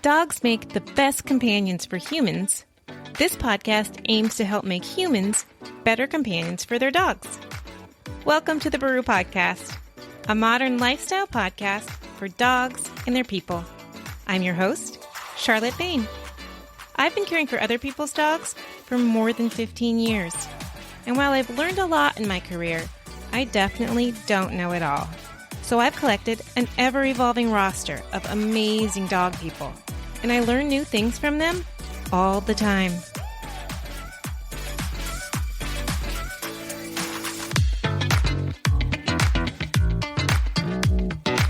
dogs make the best companions for humans, this podcast aims to help make humans better companions for their dogs. Welcome to the Baru Podcast, a modern lifestyle podcast for dogs and their people. I'm your host, Charlotte Bain. I've been caring for other people's dogs for more than 15 years. And while I've learned a lot in my career, I definitely don't know it all. So I've collected an ever-evolving roster of amazing dog people, and I learn new things from them all the time.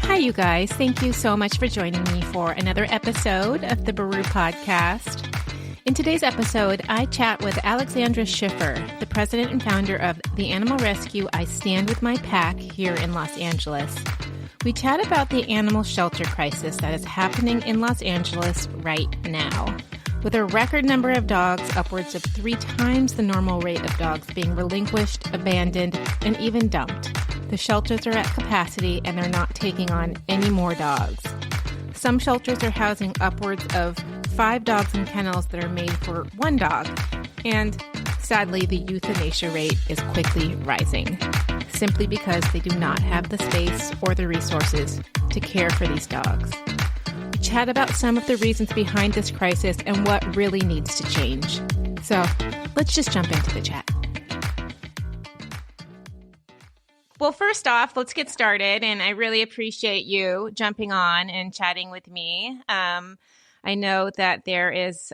Hi, you guys. Thank you so much for joining me for another episode of the Baru Podcast. In today's episode, I chat with Alexandra Schiffer, the president and founder of the animal rescue I Stand With My Pack here in Los Angeles. We chat about the animal shelter crisis that is happening in Los Angeles right now. With a record number of dogs, upwards of 3 times the normal rate of dogs being relinquished, abandoned, and even dumped, the shelters are at capacity and they're not taking on any more dogs. Some shelters are housing upwards of 5 dogs in kennels that are made for 1 dog, and sadly, the euthanasia rate is quickly rising, simply because they do not have the space or the resources to care for these dogs. We chat about some of the reasons behind this crisis and what really needs to change. So let's just jump into the chat. Well, first off, let's get started, and I really appreciate you jumping on and chatting with me. I know that there is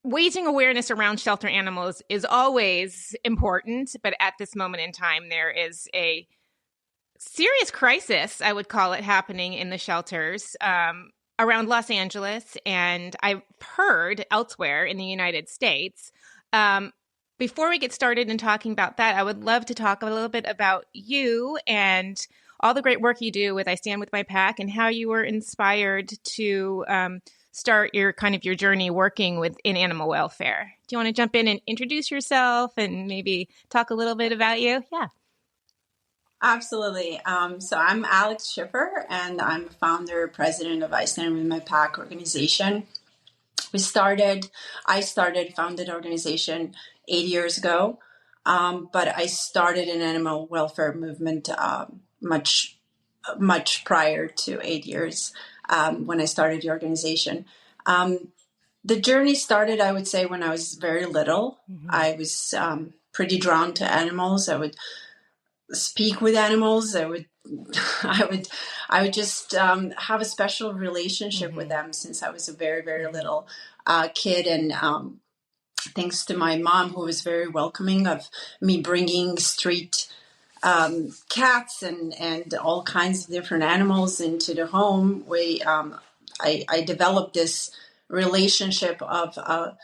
raising awareness around shelter animals is always important, but at this moment in time, there is a serious crisis, I would call it, happening in the shelters around Los Angeles, and I've heard elsewhere in the United States. Before we get started in talking about that, I would love to talk a little bit about you and all the great work you do with I Stand With My Pack and how you were inspired to start your journey working in animal welfare. Do you want to jump in and introduce yourself and maybe talk a little bit about you? Yeah. Absolutely. So I'm Alex Schiffer, and I'm founder, president of I Stand With My Pack organization. Founded the organization 8 years ago, but I started an animal welfare movement much prior to 8 years when I started the organization. The journey started, I would say, when I was very little. Mm-hmm. I was pretty drawn to animals. I would speak with animals. I would just have a special relationship with them since I was a very, very little kid. And thanks to my mom, who was very welcoming of me bringing street cats and all kinds of different animals into the home, I developed this relationship of a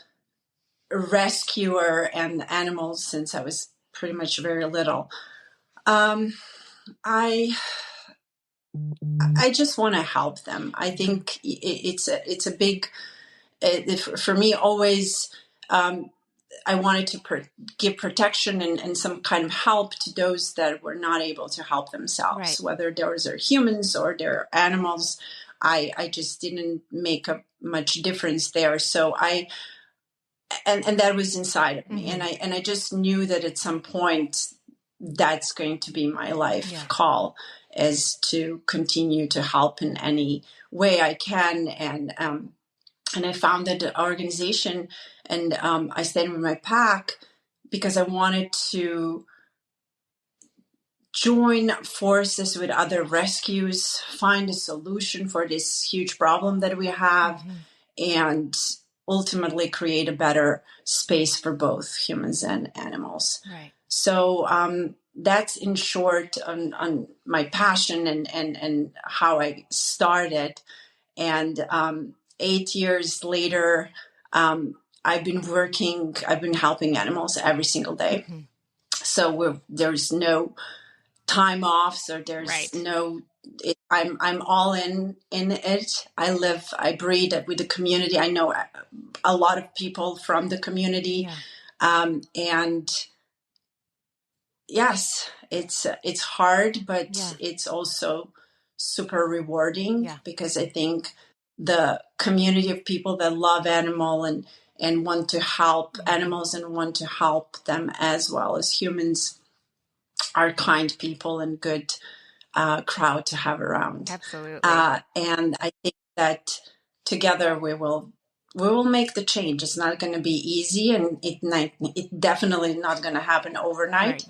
rescuer and animals since I was pretty much very little. I just want to help them. I think it's a big, for me, always, I wanted to give protection and some kind of help to those that were not able to help themselves, right. Whether those are humans or they're animals. I just didn't make much difference there. So and that was inside of me. Mm-hmm. And I just knew that at some point that's going to be my life call, is to continue to help in any way I can. And I founded the organization, and I Stand With My Pack because I wanted to join forces with other rescues, find a solution for this huge problem that we have, and ultimately create a better space for both humans and animals. Right. So that's in short on my passion and how I started. And 8 years later, I've been helping animals every single day. Mm-hmm. So there's no time off, so there's no. I'm all in it. I breathe with the community. I know a lot of people from the community, and yes, it's hard, but it's also super rewarding because I think the community of people that love animal and want to help animals and want to help them as well as humans are kind people and good crowd to have around. Absolutely. And I think that together we will make the change. It's not going to be easy, and it definitely not going to happen overnight. Right.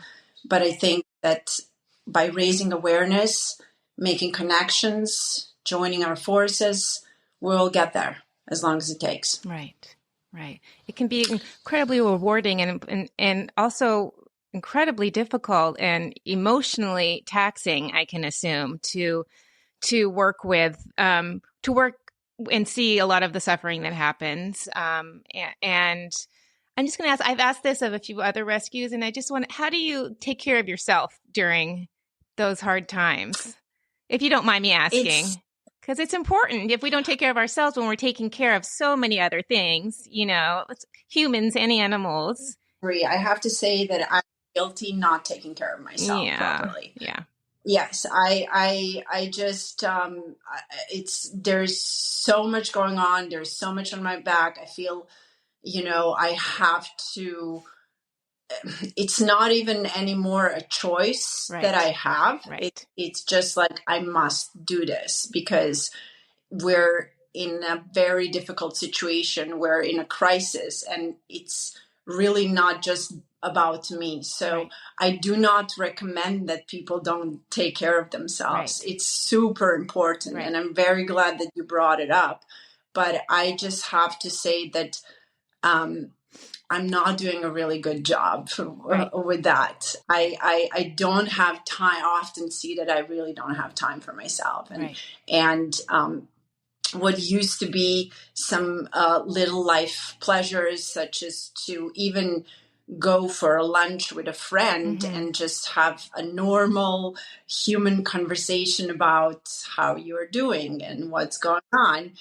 But I think that by raising awareness, making connections, joining our forces, we'll get there as long as it takes. Right. Right. It can be incredibly rewarding and also incredibly difficult and emotionally taxing, I can assume, to work with, to work and see a lot of the suffering that happens. And I'm just going to ask, I've asked this of a few other rescues, and I just want, how do you take care of yourself during those hard times? If you don't mind me asking. Because it's important. If we don't take care of ourselves when we're taking care of so many other things, humans and animals. I have to say that I'm guilty not taking care of myself properly. Yeah. Yes, I just, there's so much going on. There's so much on my back. I feel, I have to, it's not even anymore a choice that I have. Right. It's just like, I must do this because we're in a very difficult situation. We're in a crisis, and it's really not just about me. So I do not recommend that people don't take care of themselves. It's super important. And I'm very glad that you brought it up. But I just have to say that I'm not doing a really good job with that. I don't have time. I often see that I really don't have time for myself. And what used to be some little life pleasures, such as to even go for a lunch with a friend and just have a normal human conversation about how you're doing and what's going on.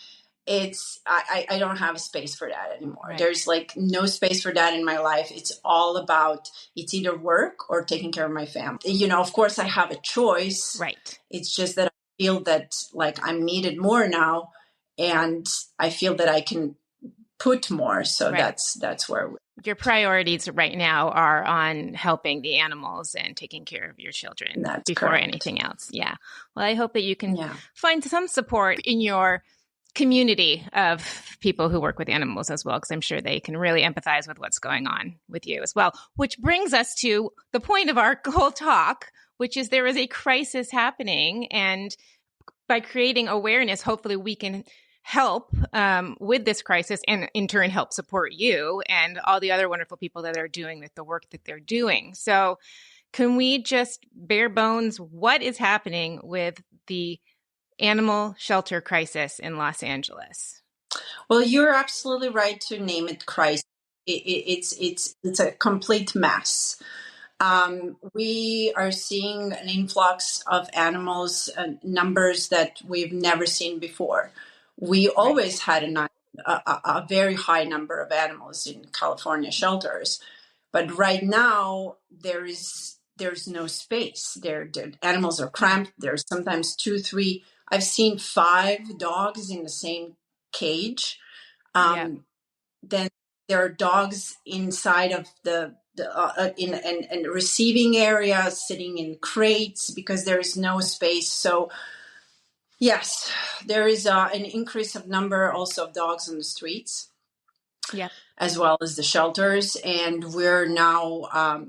I don't have a space for that anymore. There's like no space for that in my life. It's all about, it's either work or taking care of my family. Of course I have a choice. It's just that I feel that like I'm needed more now, and I feel that I can put more. So that's where your priorities right now are on helping the animals and taking care of your children before anything else. Yeah. Well, I hope that you can find some support in your community of people who work with animals as well, because I'm sure they can really empathize with what's going on with you as well. Which brings us to the point of our whole talk, which is there is a crisis happening. And by creating awareness, hopefully we can help with this crisis and in turn help support you and all the other wonderful people that are doing the work that they're doing. So can we just bare bones, what is happening with the animal shelter crisis in Los Angeles? Well, you're absolutely right to name it crisis. It's a complete mess. We are seeing an influx of animals, numbers that we've never seen before. We always had a very high number of animals in California shelters, but right now there's no space. The animals are cramped. There's sometimes 2, 3. I've seen 5 dogs in the same cage. Then there are dogs inside of the receiving area, sitting in crates because there is no space. So yes, there is an increase of number also of dogs on the streets, as well as the shelters, and we're now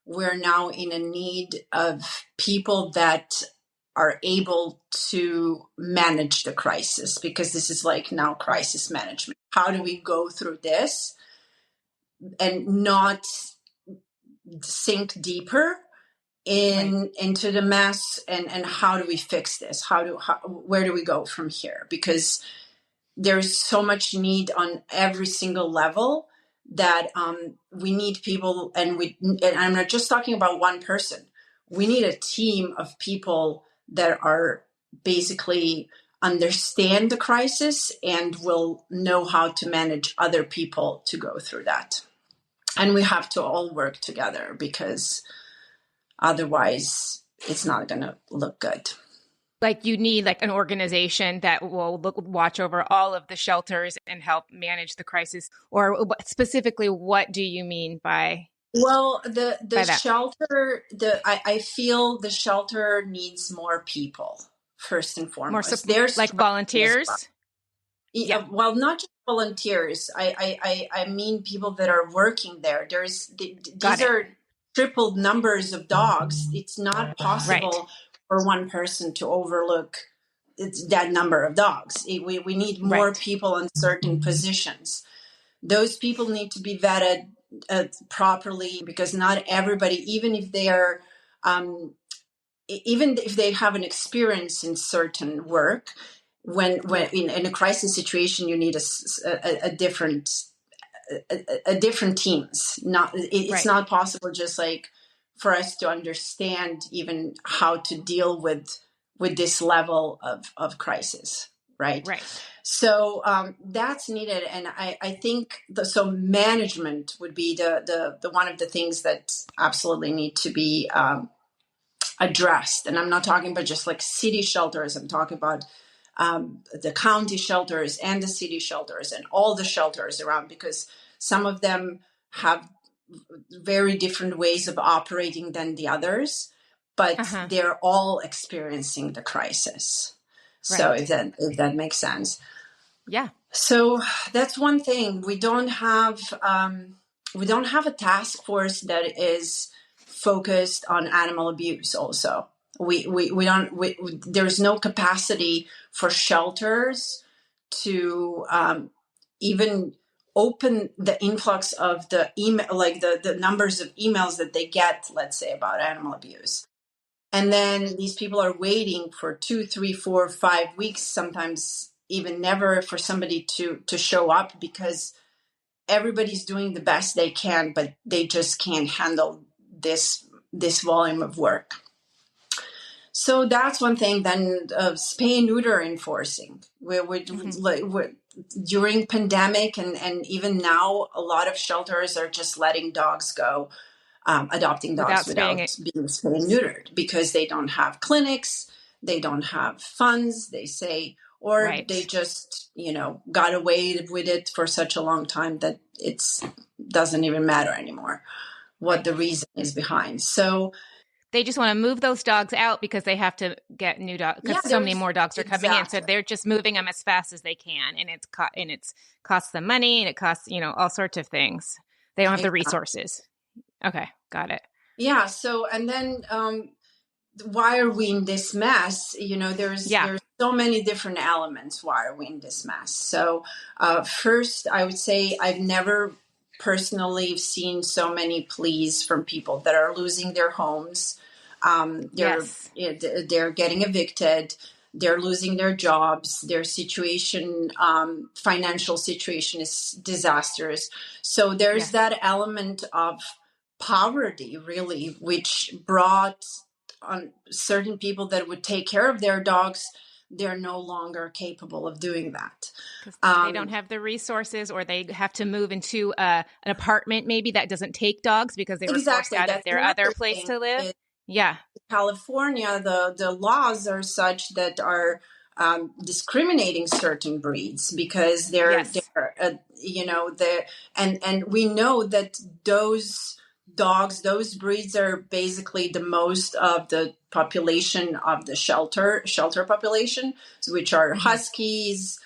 in a need of people that are able to manage the crisis, because this is like now crisis management. How do we go through this and not sink deeper into the mess, and how do we fix this? Where do we go from here? Because there's so much need on every single level that we need people, and I'm not just talking about one person. We need a team of people that are basically understand the crisis and will know how to manage other people to go through that. And we have to all work together, because otherwise it's not going to look good. Like you need like an organization that will watch over all of the shelters and help manage the crisis. Or specifically, what do you mean by Well, the that? shelter, I feel the shelter needs more people first and More foremost. They're like struggling as well. volunteers? Yeah. Well, not just volunteers. I mean people that are working there. Got These it. are tripled numbers of dogs. It's not Right. possible for one person to overlook that number of dogs. We need more Right. people in certain positions. Those people need to be vetted properly, because not everybody, even if they have an experience in certain work, when in a crisis situation, you need a different teams. It's Right. not possible just like for us to understand even how to deal with this level of crisis, right? Right. So that's needed, and I think so management would be the one of the things that absolutely need to be addressed. And I'm not talking about just like city shelters. I'm talking about the county shelters and the city shelters and all the shelters around, because some of them have very different ways of operating than the others, but they're all experiencing the crisis. So Right. if that makes sense. Yeah. So that's one thing. We don't have a task force that is focused on animal abuse. Also, there's no capacity for shelters to even open the influx of the email, like the numbers of emails that they get, let's say, about animal abuse. And then these people are waiting for 2, 3, 4, 5 weeks, sometimes even never, for somebody to show up, because everybody's doing the best they can, but they just can't handle this volume of work. So that's one thing. Then spay and neuter enforcing. During pandemic and even now, a lot of shelters are just letting dogs go, adopting dogs without being spayed and neutered, because they don't have clinics, they don't have funds, they say, or they just, got away with it for such a long time that it doesn't even matter anymore what the reason is behind. So they just want to move those dogs out because they have to get new dogs, because so many more dogs are coming in. So they're just moving them as fast as they can, and it's costs them money, and it costs all sorts of things. They don't have the resources. Okay, got it. Yeah. So, and then why are we in this mess? There's so many different elements. Why are we in this mess? So first, I would say I've never personally seen so many pleas from people that are losing their homes. They're getting evicted. They're losing their jobs. Their situation, financial situation, is disastrous. So there's that element of poverty, really, which brought on certain people that would take care of their dogs. They're no longer capable of doing that. They don't have the resources, or they have to move into an apartment maybe that doesn't take dogs because they were forced out of their other place to live. Yeah. California, the laws are such that are discriminating certain breeds, because they're and we know that those dogs, those breeds, are basically the most of the population of the shelter population, which are huskies,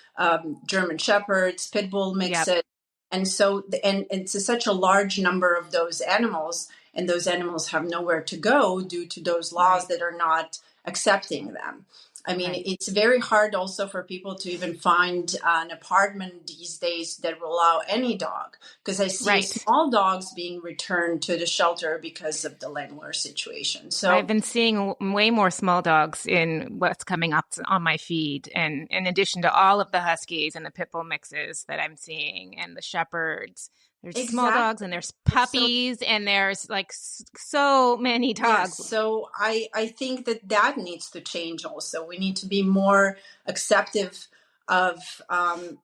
German shepherds, pit bull mixes, and so and it's such a large number of those animals, and those animals have nowhere to go due to those laws that are not accepting them. I mean, it's very hard also for people to even find an apartment these days that will allow any dog, because I see small dogs being returned to the shelter because of the landlord situation. So I've been seeing way more small dogs in what's coming up on my feed, and in addition to all of the huskies and the pit bull mixes that I'm seeing, and the shepherds. There's small dogs, and there's puppies, and there's like so many dogs. Yes. So I think that needs to change also. We need to be more acceptive of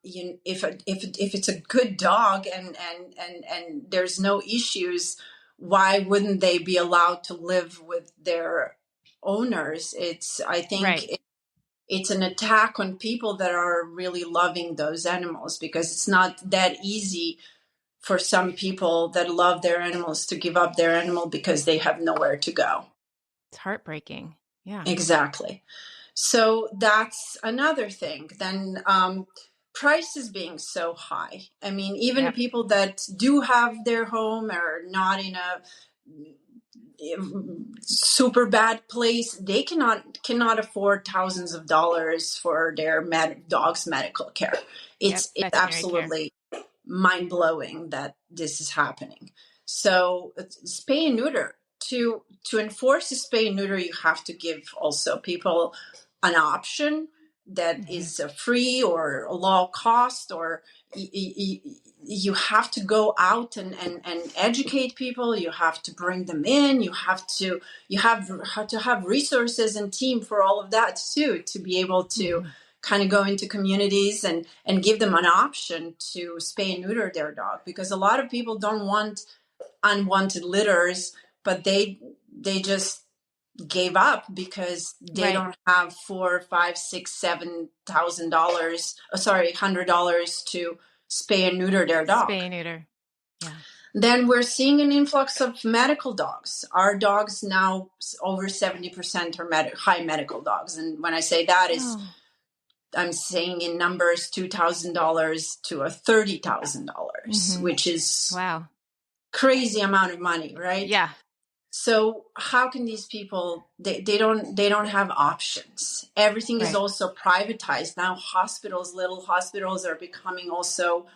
if it's a good dog and there's no issues, why wouldn't they be allowed to live with their owners? I think it's an attack on people that are really loving those animals, because it's not that easy for some people that love their animals to give up their animal because they have nowhere to go. It's heartbreaking. Yeah. Exactly. So that's another thing. Then prices being so high. I mean, even people that do have their home are not in a super bad place, they cannot afford thousands of dollars for their dog's medical care. It's absolutely mind-blowing that this is happening. So spay and neuter, to enforce a spay and neuter, you have to give also people an option that is free or a low cost, or you have to go out and educate people. You have to bring them in. You have to have resources and team for all of that too, to be able to kind of go into communities and give them an option to spay and neuter their dog, because a lot of people don't want unwanted litters, but they just gave up because they don't have $4,000, $5,000, $6,000, $100 to spay and neuter their dog. Spay and neuter. Yeah. Then we're seeing an influx of medical dogs. Our dogs now, over 70% are high medical dogs. And when I say that is, I'm saying in numbers, $2,000 to $30,000, which is crazy amount of money, right? Yeah. So how can these people, they don't have options. Everything is also privatized. Now little hospitals are becoming also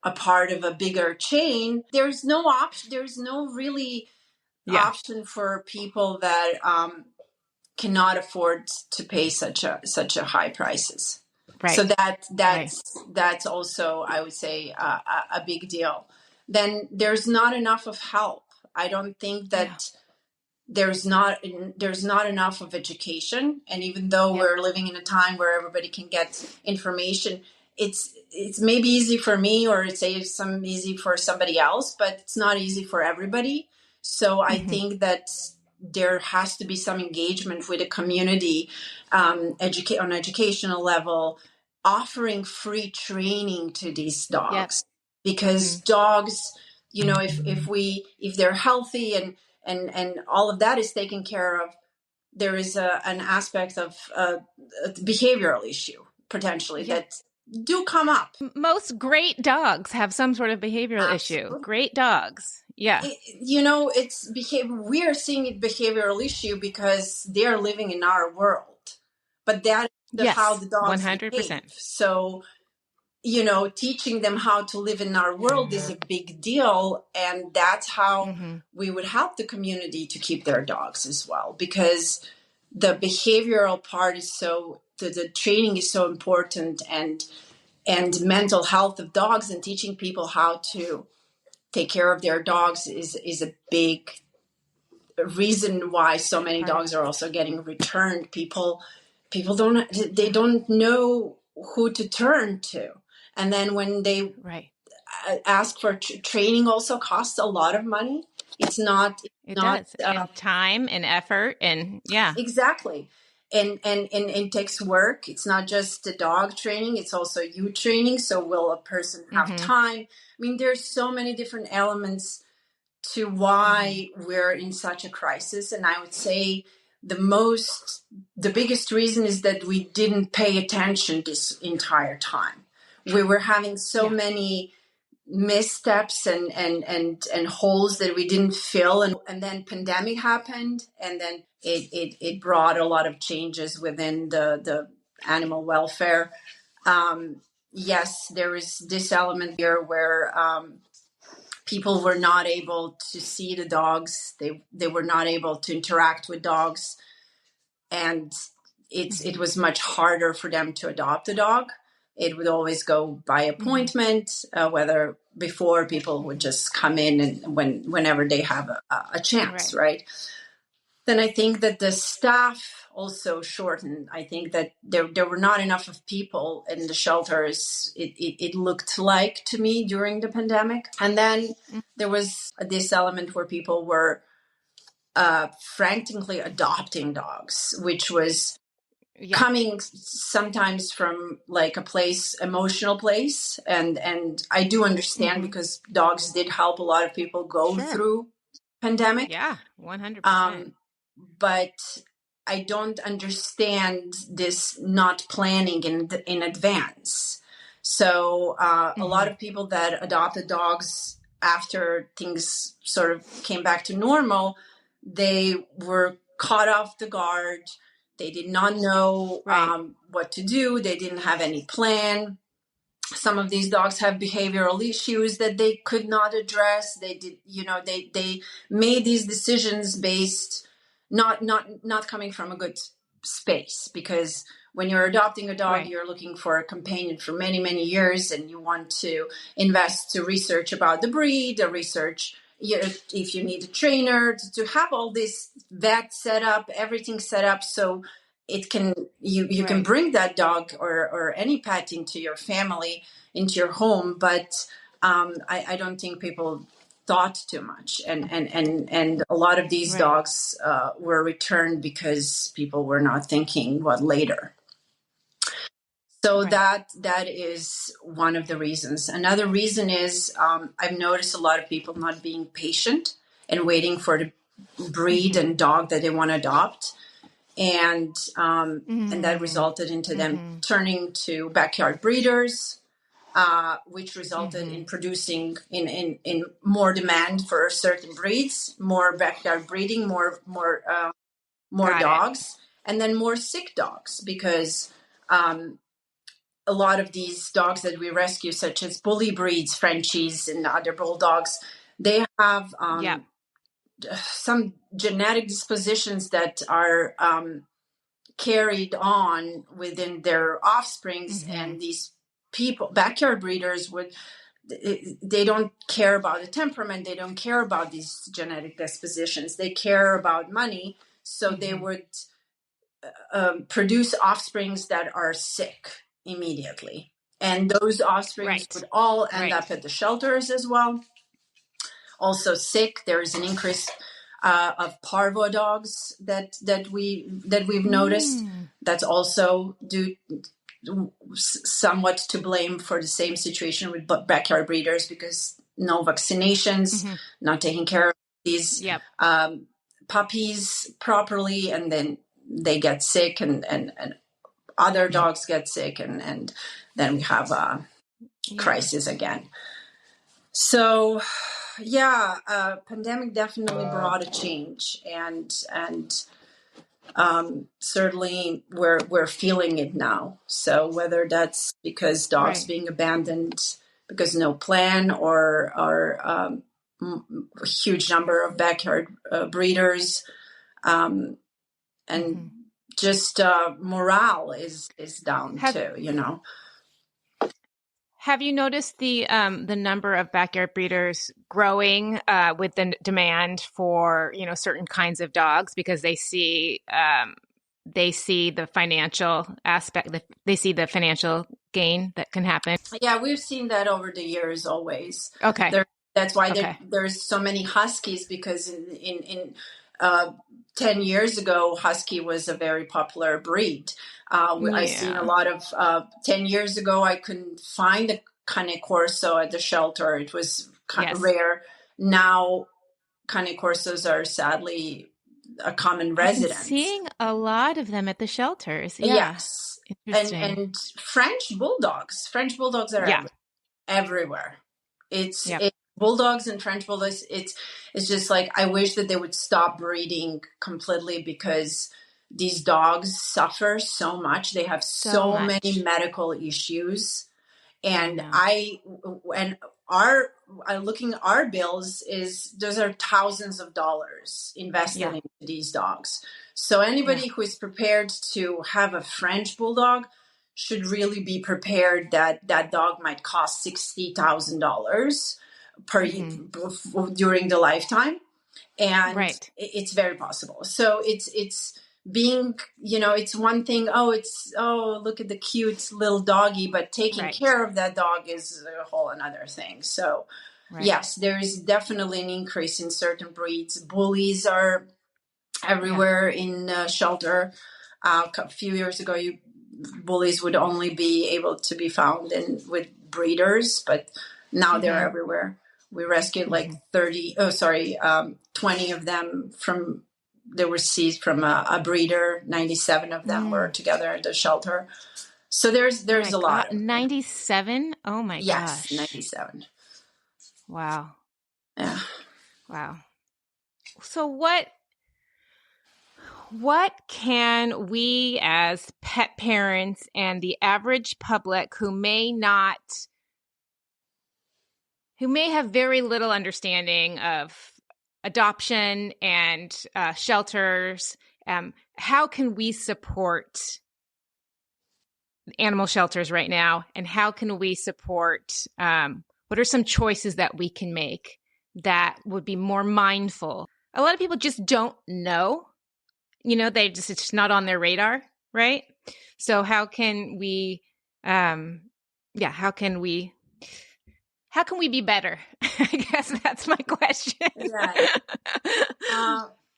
a part of a bigger chain. There's no option. There's no really option for people that cannot afford to pay such a high prices. Right. So that's also, I would say, a big deal. Then there's not enough of help. I don't think that there's not enough of education. And even though we're living in a time where everybody can get information, it's maybe easy for me, or it's easy for somebody else, but it's not easy for everybody. So I think that there has to be some engagement with the community, on educational level, offering free training to these dogs, because dogs, if they're healthy and all of that is taken care of, there is an aspect of a behavioral issue potentially that do come up. Most great dogs have some sort of behavioral issue. Great dogs. Yeah. It's we are seeing it behavioral issue because they are living in our world. But that is how the dogs 100%. Behave. So, teaching them how to live in our world is a big deal. And that's how we would help the community to keep their dogs as well. Because the behavioral part is the training is so important, and mental health of dogs and teaching people how to take care of their dogs is a big reason why so many dogs are also getting returned. People don't know who to turn to. And then when they ask for training, also costs a lot of money. It does. And time and effort and exactly. And it takes work. It's not just the dog training, it's also you training. So will a person have time? I mean, there's so many different elements to why we're in such a crisis. And I would say the biggest reason is that we didn't pay attention this entire time. We were having so many missteps and holes that we didn't fill, and then pandemic happened, and then it brought a lot of changes within the animal welfare. Yes, there is this element here where people were not able to see the dogs. They were not able to interact with dogs, and it was much harder for them to adopt a dog. It would always go by appointment, whether before people would just come in and whenever they have a chance, right? Then I think that the staff also shortened. I think that there were not enough of people in the shelters. It looked like to me during the pandemic. And then there was this element where people were frantically adopting dogs, which was Yeah. coming sometimes from like a place, emotional place. And I do understand because dogs did help a lot of people go Sure. through pandemic. Yeah, 100%. But I don't understand this not planning in advance. So a lot of people that adopted dogs after things sort of came back to normal, they were caught off the guard. They did not know Right. what to do. They didn't have any plan. Some of these dogs have behavioral issues that they could not address. They did, they made these decisions based not coming from a good space, because when you're adopting a dog, Right. you're looking for a companion for many, many years, and you want to invest to research about the breed, the research, if you need a trainer, to have all this vet set up, everything set up so it can you can Right. bring that dog or any pet into your family, into your home. But I don't think people thought too much, and a lot of these Right. dogs were returned because people were not thinking what later. So Right. that is one of the reasons. Another reason is I've noticed a lot of people not being patient and waiting for the breed and dog that they want to adopt, and that resulted into them turning to backyard breeders, which resulted in producing in more demand for certain breeds, more backyard breeding, more Got it. dogs, and then more sick dogs, because a lot of these dogs that we rescue, such as bully breeds, Frenchies, and other bulldogs, they have Yeah. some genetic dispositions that are carried on within their offsprings, and these people, backyard breeders, they don't care about the temperament, they don't care about these genetic dispositions, they care about money. So they would produce offsprings that are sick immediately, and those offsprings Right. would all end Right. up at the shelters as well, also sick. There is an increase of parvo dogs that we've noticed. That's also due somewhat to blame for the same situation with backyard breeders, because no vaccinations, not taking care of these puppies properly, and then they get sick, and other dogs get sick, and then we have a crisis again. So pandemic definitely brought a change, and certainly we're feeling it now. So whether that's because dogs being abandoned because no plan, or a huge number of backyard breeders, and just morale is down too. Have you noticed the number of backyard breeders growing with the demand for certain kinds of dogs, because they see the financial aspect, they see the financial gain that can happen? Yeah, we've seen that over the years always. Okay. That's why there's so many Huskies, because in 10 years ago, Husky was a very popular breed. I've seen a lot of 10 years ago, I couldn't find a Cane Corso at the shelter. It was kind of rare. Now, Cane Corsos are sadly a common resident. I've been seeing a lot of them at the shelters. Yeah. Yes. And French bulldogs are everywhere. It's bulldogs and French bulldogs. It's just like, I wish that they would stop breeding completely, because these dogs suffer so much. They have so many medical issues, and our bills those are thousands of dollars invested into these dogs. So anybody who is prepared to have a French bulldog should really be prepared that that dog might cost $60,000 during the lifetime, and it's very possible. So it's being, it's one thing. Oh, look at the cute little doggy, but taking care of that dog is a whole another thing. So yes, there is definitely an increase in certain breeds. Bullies are everywhere in shelter. A few years ago, bullies would only be able to be found with breeders, but now they're everywhere. We rescued like 20 of them they were seized from a breeder. 97 of them were together at the shelter. So there's a lot. 97? Oh my yes, gosh. 97. Wow. Yeah. Wow. So what can we as pet parents and the average public who may have very little understanding of adoption and shelters, how can we support animal shelters right now? And how can we support, what are some choices that we can make that would be more mindful? A lot of people just don't know, it's just not on their radar, right? So how can we, how can we be better? I guess that's my question. Right.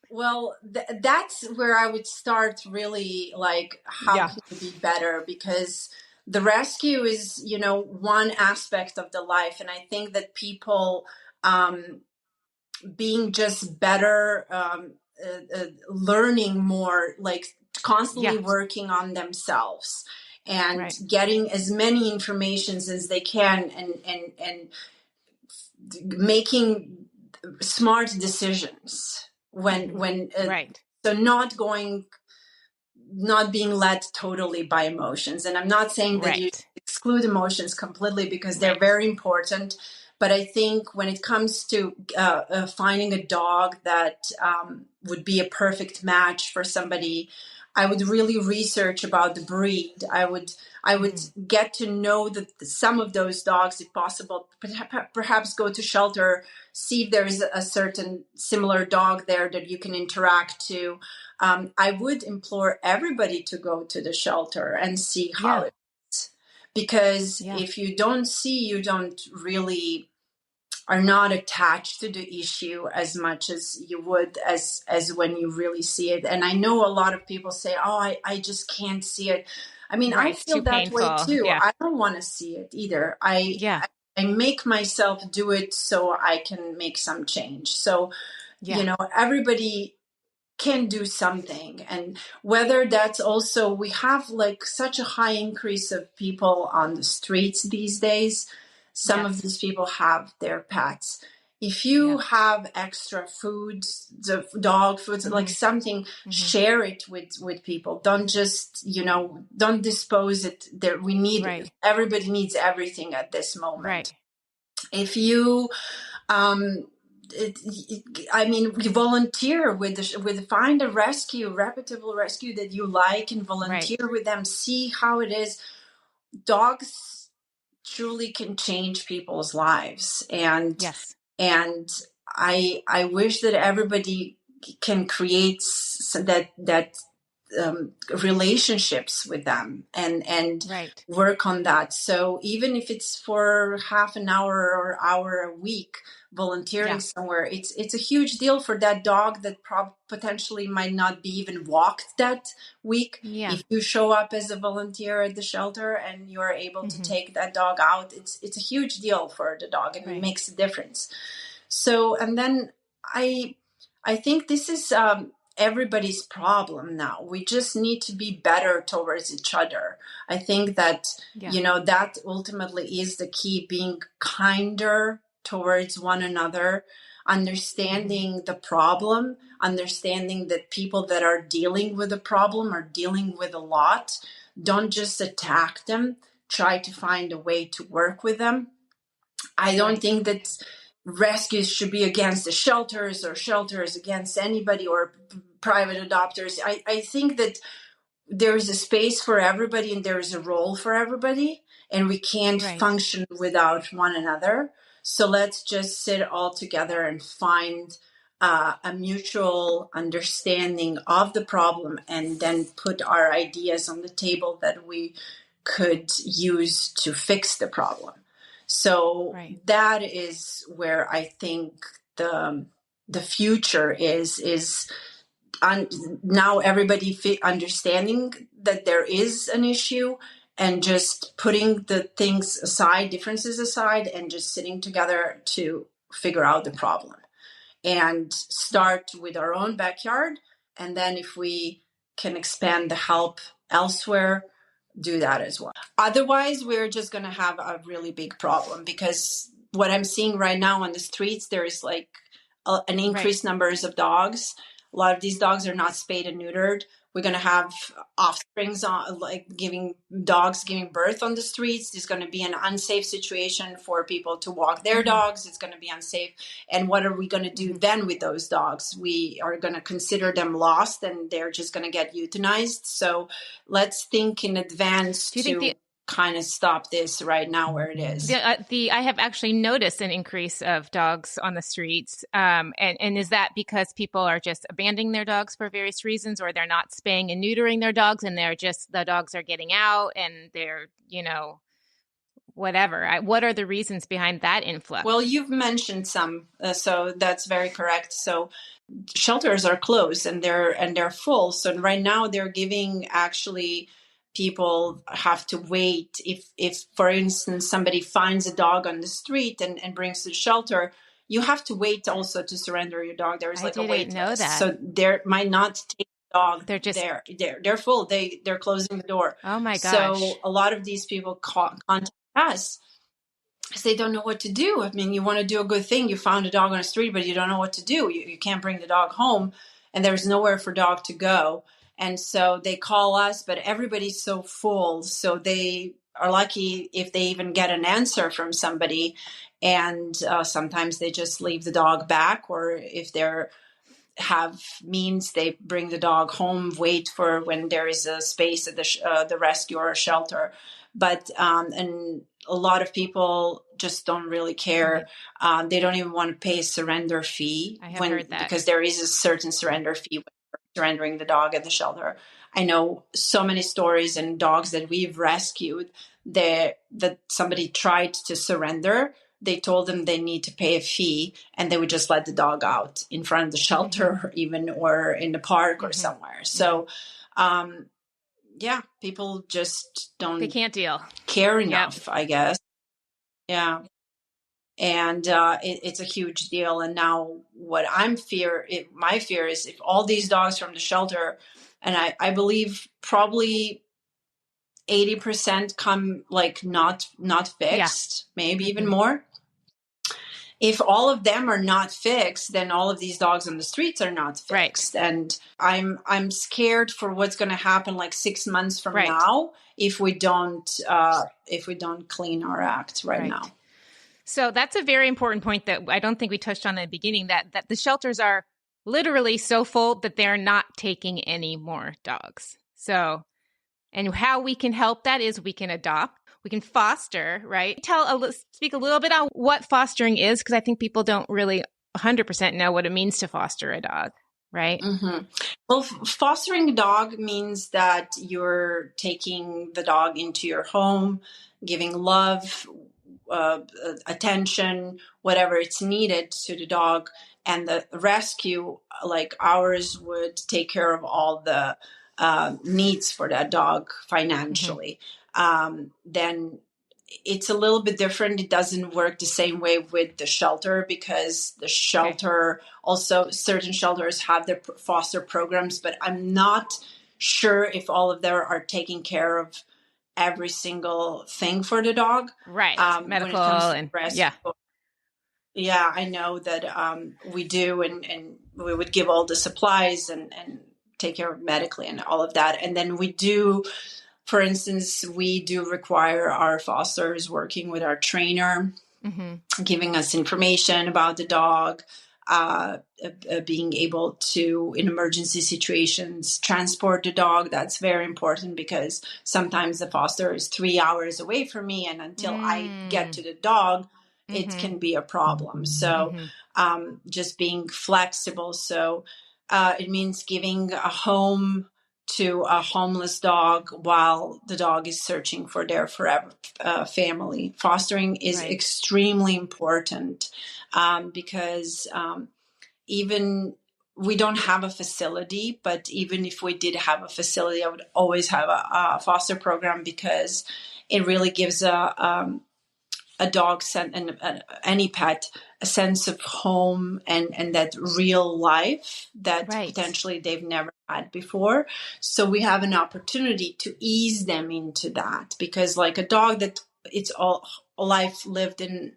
Well, that's where I would start really, like, how can we be better? Because the rescue is, one aspect of the life. And I think that people being just better, learning more, like constantly working on themselves and getting as many informations as they can and making smart decisions so not being led totally by emotions. And I'm not saying that you exclude emotions completely, because they're very important. But I think when it comes to finding a dog that would be a perfect match for somebody, I would really research about the breed. I would get to know some of those dogs, if possible. Perhaps go to shelter, see if there is a certain similar dog there that you can interact to. I would implore everybody to go to the shelter and see how it is. Because if you don't see, you don't really are not attached to the issue as much as you would as when you really see it. And I know a lot of people say, oh, I just can't see it. I mean, I feel that way too. I don't want to see it either. I make myself do it so I can make some change. So, everybody can do something. And whether that's also, we have like such a high increase of people on the streets these days. Some of these people have their pets. If you have extra foods, the dog foods, like something, share it with people. Don't just, don't dispose it there. We need, everybody needs everything at this moment. If you, you volunteer with find a reputable rescue that you like, and volunteer with them, see how it is. Dogs truly can change people's lives. And I wish that everybody can create that relationships with them and work on that. So even if it's for half an hour or hour a week, volunteering somewhere, it's a huge deal for that dog that potentially might not be even walked that week. If you show up as a volunteer at the shelter and you're able to take that dog out, it's a huge deal for the dog, and it makes a difference. So, and then I think this is everybody's problem now. We just need to be better towards each other. I think that, that ultimately is the key, being kinder towards one another, understanding the problem, understanding that people that are dealing with a problem are dealing with a lot. Don't just attack them. Try to find a way to work with them. I don't think that rescues should be against the shelters or shelters against anybody or private adopters. I think that there is a space for everybody and there is a role for everybody, and we can't function without one another. So let's just sit all together and find a mutual understanding of the problem, and then put our ideas on the table that we could use to fix the problem. So that is where I think the future is now everybody understanding that there is an issue, and just putting the things aside, differences aside, and just sitting together to figure out the problem and start with our own backyard. And then if we can expand the help elsewhere, do that as well. Otherwise, we're just going to have a really big problem, because what I'm seeing right now on the streets, there is like an increased numbers of dogs. A lot of these dogs are not spayed and neutered. We're going to have offsprings giving birth on the streets. There's going to be an unsafe situation for people to walk their dogs. It's going to be unsafe. And what are we going to do then with those dogs? We are going to consider them lost, and they're just going to get euthanized. So let's think in advance kind of stop this right now where it is. I have actually noticed an increase of dogs on the streets. And is that because people are just abandoning their dogs for various reasons, or they're not spaying and neutering their dogs, and the dogs are getting out and they're, whatever? What are the reasons behind that influx? Well, you've mentioned some, so that's very correct. So shelters are closed and they're full. So right now they're giving actually people have to wait. If for instance, somebody finds a dog on the street and brings to the shelter, you have to wait also to surrender your dog. There's like a wait list. So they might not take the dog. They're just they're full. They're closing the door. Oh my gosh. So a lot of these people contact us because they don't know what to do. I mean, you want to do a good thing. You found a dog on the street, but you don't know what to do. You can't bring the dog home, and there's nowhere for dog to go. And so they call us, but everybody's so full. So they are lucky if they even get an answer from somebody. And sometimes they just leave the dog back, or if they're have means, they bring the dog home, wait for when there is a space at the rescue or shelter. But and a lot of people just don't really care. They don't even want to pay a surrender fee. I have heard that. Because there is a certain surrender fee when surrendering the dog at the shelter. I know so many stories and dogs that we've rescued that somebody tried to surrender. They told them they need to pay a fee, and they would just let the dog out in front of the shelter, or in the park or somewhere. So, people just they can't care enough, I guess. Yeah. And it's a huge deal. And now what my fear is if all these dogs from the shelter, and I believe probably 80% come like not fixed, maybe even more. If all of them are not fixed, then all of these dogs on the streets are not fixed. Right. And I'm scared for what's going to happen like 6 months from now if we don't clean our act right now. So that's a very important point that I don't think we touched on at the beginning, that the shelters are literally so full that they're not taking any more dogs. So, and how we can help that is we can adopt, we can foster, right? Speak a little bit on what fostering is, because I think people don't really 100% know what it means to foster a dog, right? Mm-hmm. Well, fostering a dog means that you're taking the dog into your home, giving love, attention, whatever it's needed to the dog. And the rescue, like ours, would take care of all the needs for that dog financially. Then it's a little bit different. It doesn't work the same way with the shelter, because the shelter also, certain shelters have their foster programs, but I'm not sure if all of them are taking care of every single thing for the dog. Right. Medical and rescue. Yeah, I know that we do, and we would give all the supplies and take care of medically and all of that. And then we do, for instance, we do require our fosters working with our trainer, giving us information about the dog, being able to, in emergency situations, transport the dog. That's very important, because sometimes the foster is 3 hours away from me, and until I get to the dog, it can be a problem. So just being flexible. So it means giving a home to a homeless dog while the dog is searching for their forever family. Fostering is extremely important, because even we don't have a facility, but even if we did have a facility, I would always have a foster program, because it really gives a dog and any pet a sense of home and that real life that potentially they've never had before. So we have an opportunity to ease them into that, because like a dog that it's all life lived in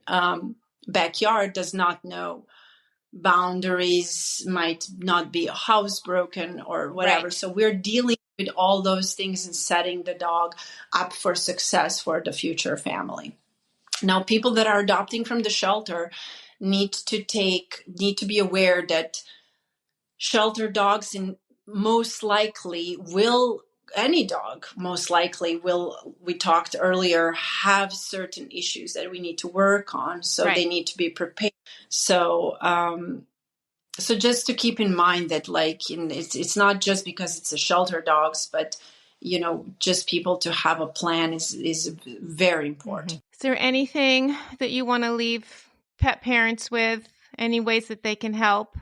backyard does not know boundaries, might not be housebroken or whatever. So we're dealing with all those things and setting the dog up for success for the future family. Now, people that are adopting from the shelter need to be aware that shelter dogs most likely will, any dog most likely will, we talked earlier, have certain issues that we need to work on. So they need to be prepared. So, so just to keep in mind that it's not just because it's a shelter dogs, but just people to have a plan is very important. Mm-hmm. Is there anything that you want to leave pet parents with? Any ways that they can help?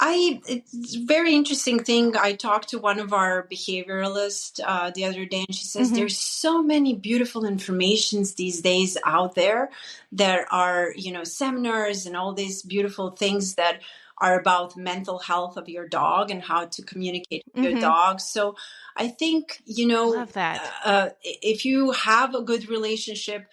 It's a very interesting thing. I talked to one of our behavioralists the other day, and she says there's so many beautiful informations these days out there. There are, seminars and all these beautiful things that are about mental health of your dog and how to communicate with your dog. So I think, love that. If you have a good relationship,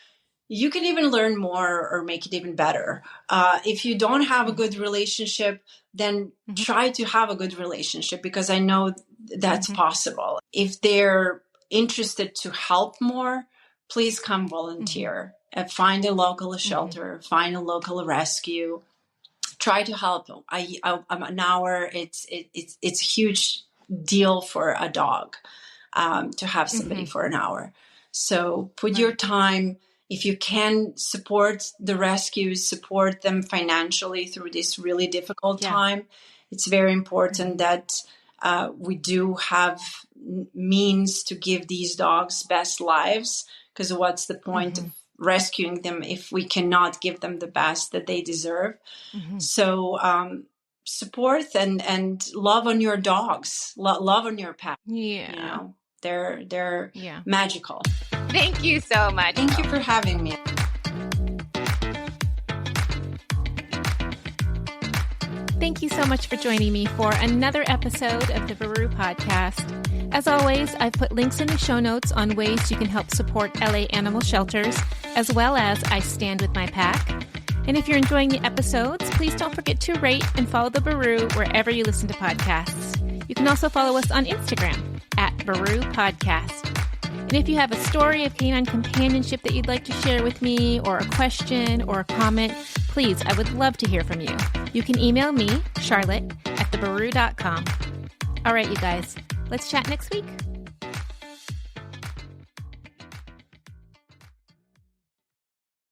you can even learn more or make it even better. If you don't have a good relationship, then try to have a good relationship, because I know that's possible. If they're interested to help more, please come volunteer. Find a local shelter, find a local rescue. Try to help. An hour, it's a huge deal for a dog to have somebody for an hour. So put your time. If you can support the rescues, support them financially through this really difficult time. It's very important that we do have means to give these dogs best lives, because what's the point of rescuing them if we cannot give them the best that they deserve? So support and love on your dogs, love on your pet. They're magical. Thank you so much. Thank you for having me. Thank you so much for joining me for another episode of the Baru Podcast. As always, I've put links in the show notes on ways you can help support LA animal shelters, as well as I Stand With My Pack. And if you're enjoying the episodes, please don't forget to rate and follow the Baru wherever you listen to podcasts. You can also follow us on Instagram @Baru Podcast. And if you have a story of canine companionship that you'd like to share with me, or a question or a comment, please, I would love to hear from you. You can email me, Charlotte, @thebaru.com. All right, you guys, let's chat next week.